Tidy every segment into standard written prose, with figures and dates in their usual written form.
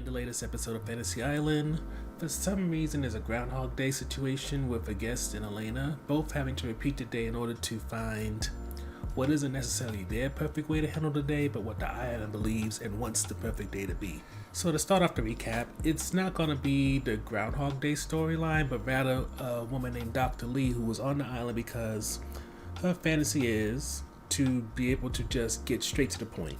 the latest episode of Fantasy Island. For some reason, there's a Groundhog Day situation with a guest and Elena, both having to repeat the day in order to find what isn't necessarily their perfect way to handle the day, but what the island believes and wants the perfect day to be. So to start off the recap, it's not going to be the Groundhog Day storyline, but rather a woman named Dr. Lee who was on the island because her fantasy is to be able to just get straight to the point.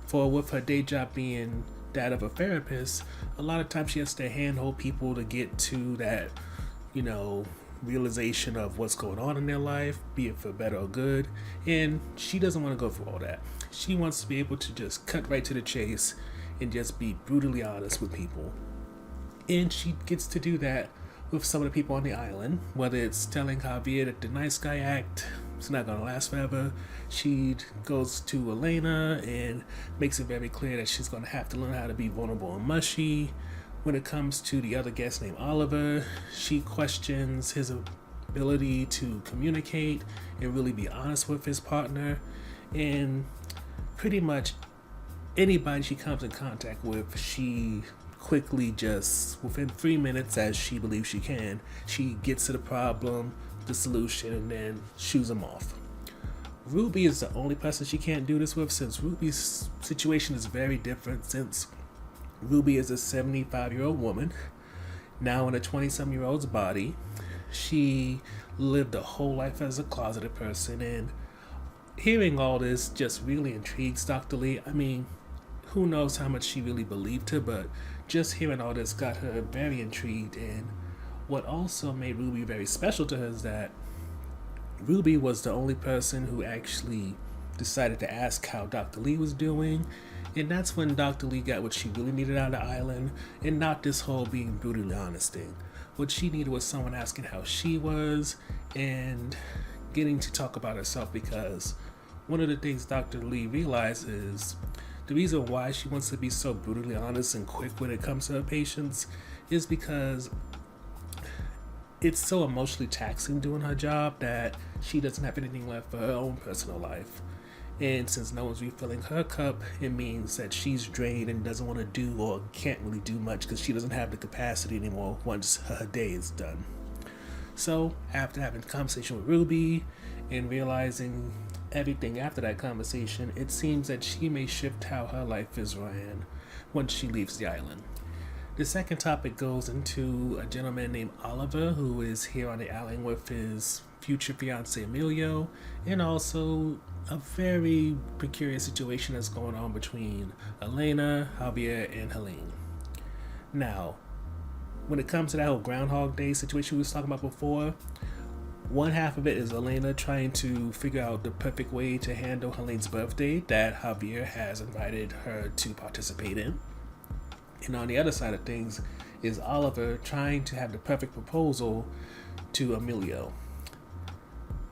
For with her day job being that of a therapist, a lot of times she has to handhold people to get to that, realization of what's going on in their life, be it for better or good, and she doesn't want to go through all that. She wants to be able to just cut right to the chase and just be brutally honest with people. And she gets to do that with some of the people on the island, whether it's telling Javier that the nice guy act it's not gonna last forever. She goes to Elena and makes it very clear that she's gonna have to learn how to be vulnerable and mushy. When it comes to the other guest named Oliver, she questions his ability to communicate and really be honest with his partner. And pretty much anybody she comes in contact with, she quickly just, within 3 minutes, as she believes she can, she gets to the problem, the solution, and then shoos them off. Ruby is the only person she can't do this with, since Ruby's situation is very different, since Ruby is a 75-year-old woman, now in a 20-some-year-old's body. She lived a whole life as a closeted person, and hearing all this just really intrigues Dr. Lee. I mean, who knows how much she really believed her, but just hearing all this got her very intrigued. And what also made Ruby very special to her is that Ruby was the only person who actually decided to ask how Dr. Lee was doing. And that's when Dr. Lee got what she really needed out of the island, and not this whole being brutally honest thing. What she needed was someone asking how she was and getting to talk about herself, because one of the things Dr. Lee realizes, the reason why she wants to be so brutally honest and quick when it comes to her patients is because it's so emotionally taxing doing her job that she doesn't have anything left for her own personal life. And since no one's refilling her cup, it means that she's drained and doesn't want to do or can't really do much because she doesn't have the capacity anymore once her day is done. So after having a conversation with Ruby and realizing everything after that conversation, it seems that she may shift how her life is ran once she leaves the island. The second topic goes into a gentleman named Oliver, who is here on the island with his future fiance Emilio, and also a very precarious situation that's going on between Elena, Javier, and Helene. Now, when it comes to that whole Groundhog Day situation we was talking about before, one half of it is Elena trying to figure out the perfect way to handle Helene's birthday that Javier has invited her to participate in. And on the other side of things is Oliver trying to have the perfect proposal to Emilio.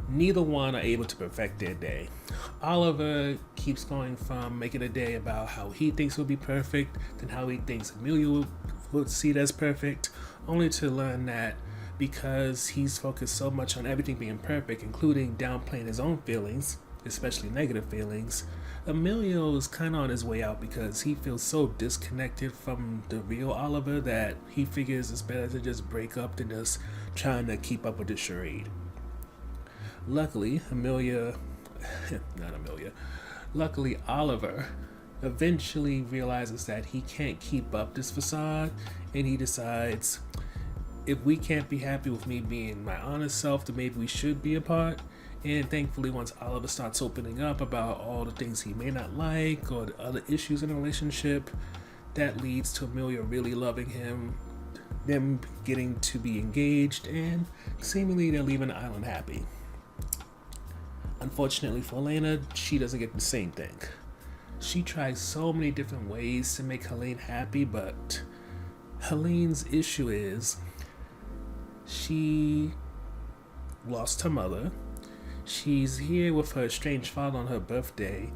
Neither one are able to perfect their day. Oliver keeps going from making a day about how he thinks will be perfect, then how he thinks Emilio would see it as perfect, only to learn that because he's focused so much on everything being perfect, including downplaying his own feelings, especially negative feelings, Emilio is kind of on his way out because he feels so disconnected from the real Oliver that he figures it's better to just break up than just trying to keep up with the charade. Luckily, Oliver eventually realizes that he can't keep up this facade, and he decides, if we can't be happy with me being my honest self, then maybe we should be apart. And thankfully, once Oliver starts opening up about all the things he may not like or the other issues in the relationship, that leads to Emilio really loving him, them getting to be engaged, and seemingly they're leaving the island happy. Unfortunately for Elena, she doesn't get the same thing. She tries so many different ways to make Helene happy, but Helene's issue is she lost her mother. She's here with her estranged father on her birthday,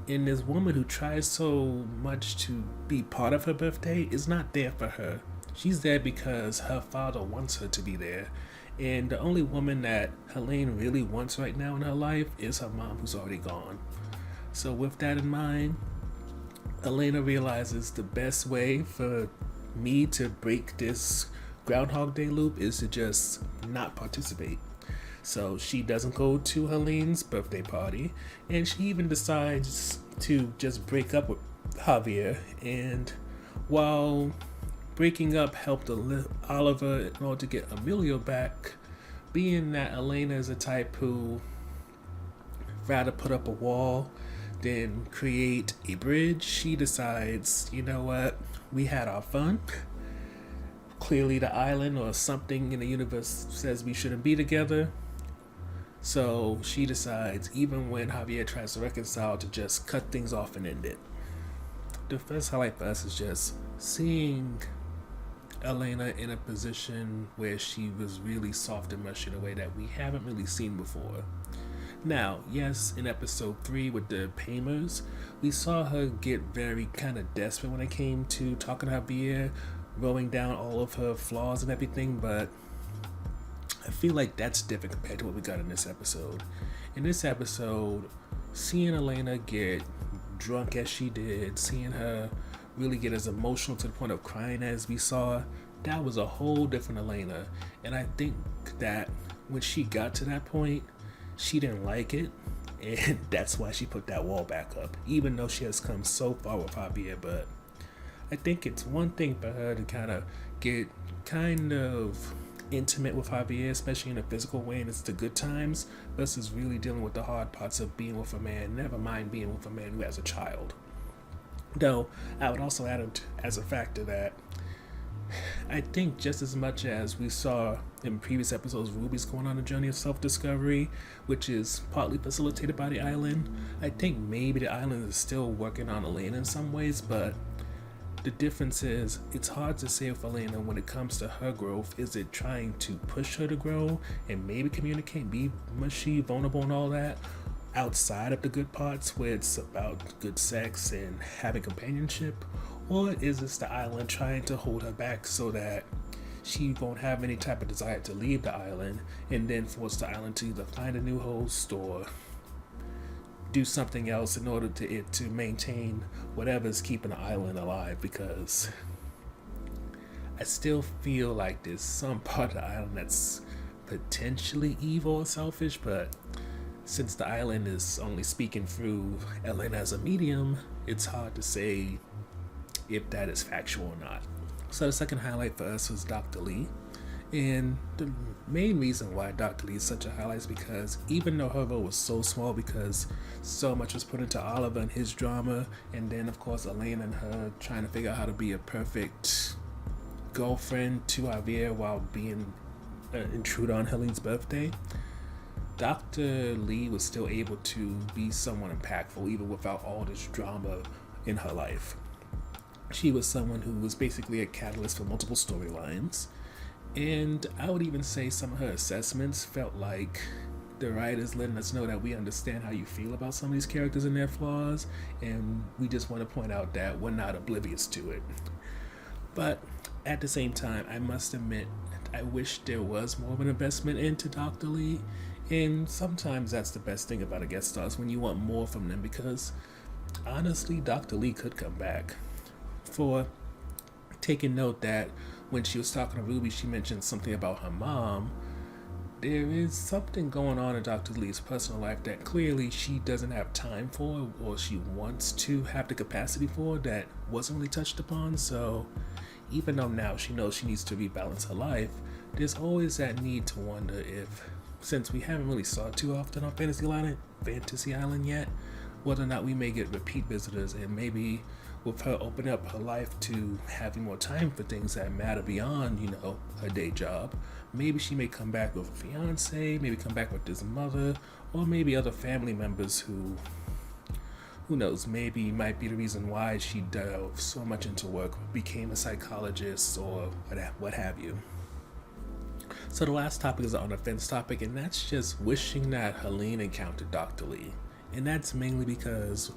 and this woman who tries so much to be part of her birthday is not there for her. She's there because her father wants her to be there, and the only woman that Helene really wants right now in her life is her mom, who's already gone. So with that in mind, Elena realizes the best way for me to break this Groundhog Day loop is to just not participate. So she doesn't go to Helene's birthday party, and she even decides to just break up with Javier. And while breaking up helped Oliver in order to get Emilio back, being that Elena is a type who rather put up a wall than create a bridge, she decides, you know what, we had our fun. Clearly the island or something in the universe says we shouldn't be together. So she decides, even when Javier tries to reconcile, to just cut things off and end it. The first highlight for us is just seeing Elena in a position where she was really soft and mushy in a way that we haven't really seen before. Now, yes, in episode 3 with the Pamers, we saw her get very kind of desperate when it came to talking to Javier, rolling down all of her flaws and everything, but I feel like that's different compared to what we got in this episode. In this episode, seeing Elena get drunk as she did, seeing her really get as emotional to the point of crying as we saw, that was a whole different Elena. And I think that when she got to that point, she didn't like it, and that's why she put that wall back up, even though she has come so far with Javier. But I think it's one thing for her to kind of get kind of intimate with Javier, especially in a physical way, and it's the good times, versus really dealing with the hard parts of being with a man, never mind being with a man who has a child. Though, I would also add as a factor that I think just as much as we saw in previous episodes, Ruby's going on a journey of self-discovery, which is partly facilitated by the island. I think maybe the island is still working on Elena in some ways, but the difference is it's hard to say with Elena when it comes to her growth. Is it trying to push her to grow and maybe communicate, be mushy, vulnerable and all that, outside of the good parts where it's about good sex and having companionship? Or is this the island trying to hold her back so that she won't have any type of desire to leave the island, and then force the island to either find a new host or do something else in order to maintain whatever's keeping the island alive? Because I still feel like there's some part of the island that's potentially evil or selfish, but since the island is only speaking through Elena as a medium, it's hard to say if that is factual or not. So the second highlight for us was Dr. Lee. And the main reason why Dr. Lee is such a highlight is because even though her role was so small, because so much was put into Oliver and his drama, and then of course Elena and her trying to figure out how to be a perfect girlfriend to Javier while being an intruder on Helene's birthday, Dr. Lee was still able to be somewhat impactful even without all this drama in her life. She was someone who was basically a catalyst for multiple storylines, and I would even say some of her assessments felt like the writers letting us know that we understand how you feel about some of these characters and their flaws, and we just want to point out that we're not oblivious to it. But at the same time, I must admit, I wish there was more of an investment into Dr. Lee, and sometimes that's the best thing about a guest star, is when you want more from them, because honestly, Dr. Lee could come back. For taking note that when she was talking to Ruby, she mentioned something about her mom. There is something going on in Dr. Lee's personal life that clearly she doesn't have time for, or she wants to have the capacity for, that wasn't really touched upon. So even though now she knows she needs to rebalance her life, there's always that need to wonder if, since we haven't really saw it too often on Fantasy Island yet, whether or not we may get repeat visitors, and maybe with her opening up her life to having more time for things that matter beyond, her day job, maybe she may come back with a fiance, maybe come back with his mother, or maybe other family members who knows, maybe might be the reason why she delved so much into work, became a psychologist, or what have you. So the last topic is on the fence topic, and that's just wishing that Helene encountered Dr. Lee. And that's mainly because,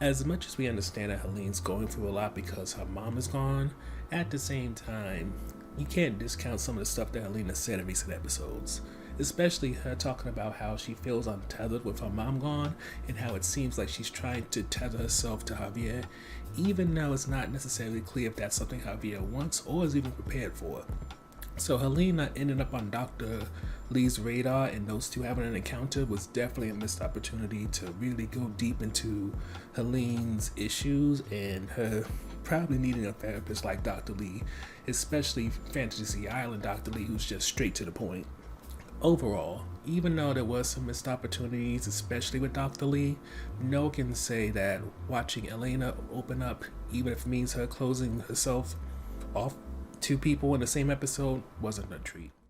as much as we understand that Helene's going through a lot because her mom is gone, at the same time, you can't discount some of the stuff that Helena said in recent episodes. especially her talking about how she feels untethered with her mom gone and how it seems like she's trying to tether herself to Javier, even though it's not necessarily clear if that's something Javier wants or is even prepared for. So Helena ending up on Dr. Lee's radar and those two having an encounter was definitely a missed opportunity to really go deep into Helene's issues and her probably needing a therapist like Dr. Lee, especially Fantasy Island Dr. Lee, who's just straight to the point. Overall, even though there was some missed opportunities, especially with Dr. Lee, no one can say that watching Elena open up, even if it means her closing herself off two people in the same episode, wasn't a treat.